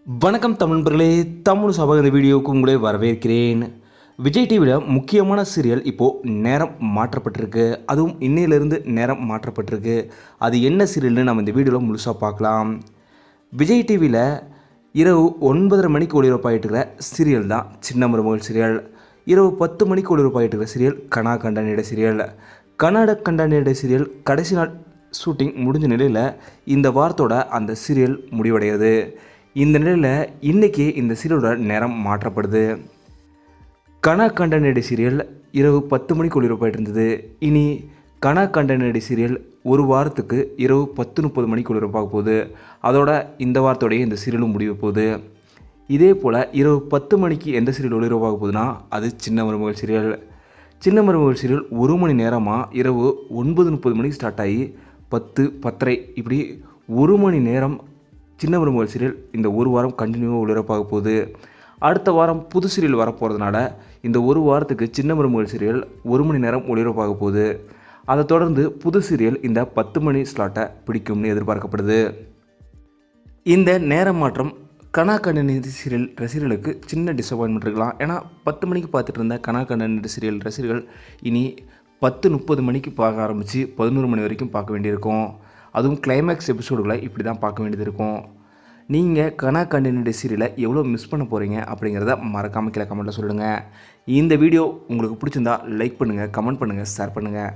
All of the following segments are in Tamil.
வணக்கம் தமிழ் நண்பர்களே, தமிழ் சபக இந்த வீடியோவுக்கு உங்களை வரவேற்கிறேன். விஜய் டிவியில் முக்கியமான சீரியல் இப்போது நேரம் மாற்றப்பட்டிருக்கு. அதுவும் இன்னையிலிருந்து நேரம் மாற்றப்பட்டிருக்கு. அது என்ன சீரியல்னு நம்ம இந்த வீடியோவில் முழுசாக பார்க்கலாம். விஜய் டிவியில் இரவு 9:30 மணிக்கு ஒளிபரப்பாகிட்டு இருக்கிற சீரியல் தான் சின்ன மருமகள் சீரியல். இரவு 10 மணிக்கு ஒளிபரப்பாகிட்டு இருக்கிற சீரியல் கனா கண்டானியோட சீரியல். கனாட கண்டானியோட சீரியல் கடைசி நாள் ஷூட்டிங் முடிஞ்ச நிலையில் இந்த வாரத்தோட அந்த சீரியல் முடிவடைகிறது. இந்த நிலையில் இன்றைக்கி இந்த சீரியலோட நேரம் மாற்றப்படுது. கனா கண்டானியோட சீரியல் இரவு 10 மணிக்கு ஒளிபரப்பாகிட்டு இருந்தது. இனி கனா கண்டானியோட சீரியல் ஒரு வாரத்துக்கு இரவு 10:30 மணிக்கு ஒளிபரப்பாக போகுது. அதோட இந்த வாரத்தோடைய இந்த சீரியலும் முடிவு போகுது. இதே போல் இரவு 10 மணிக்கு எந்த சீரியல் ஒளிபரப்பாக போகுதுன்னா அது சின்ன மருமகள் சீரியல். சின்ன மருமகள் சீரியல் 1 மணி நேரமாக இரவு 9:30 மணிக்கு ஸ்டார்ட் ஆகி 10, 10:30 இப்படி 1 மணி நேரம் சின்ன மருமகள் சீரியல் இந்த ஒரு வாரம் கண்டினியூவாக ஒளிபரப்பாக போகுது. அடுத்த வாரம் புது சீரியல் வரப்போகிறதுனால இந்த ஒரு வாரத்துக்கு சின்ன மருமகள் சீரியல் 1 மணி நேரம் ஒளிபரப்பாக போகுது. அதை தொடர்ந்து புது சீரியல் இந்த 10 மணி ஸ்லாட்டை பிடிக்கும்னு எதிர்பார்க்கப்படுது. இந்த நேர மாற்றம் கனா கண்டானியோட சீரியல் ரசிகர்களுக்கு சின்ன டிசப்பாயின்மெண்ட் இருக்கலாம். ஏன்னா 10 மணிக்கு பார்த்துட்டு இருந்த கனா கண்டானியோட சீரியல் ரசிகர்கள் இனி 10:30 மணிக்கு பார்க்க ஆரம்பித்து 11 மணி வரைக்கும் பார்க்க வேண்டியிருக்கும். அதுவும் கிளைமேக்ஸ் எபிசோடுகளை இப்படி தான் பார்க்க வேண்டியது இருக்கும். நீங்கள் கனா கண்டானியோட சீரியலை எவ்வளோ மிஸ் பண்ண போகிறீங்க அப்படிங்கிறத மறக்காமல் கீழே கமெண்ட்டில் சொல்லுங்கள். இந்த வீடியோ உங்களுக்கு பிடிச்சிருந்தா லைக் பண்ணுங்கள், கமெண்ட் பண்ணுங்கள், ஷேர் பண்ணுங்கள்.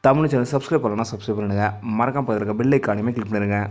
தமிழ் சேனல் சப்ஸ்கிரைப் பண்ணலாம், சப்ஸ்கிரைப் பண்ணுங்கள். மறக்காமல் பார்த்துருக்க பெல் ஐக்கானையுமே கிளிக் பண்ணுங்கள்.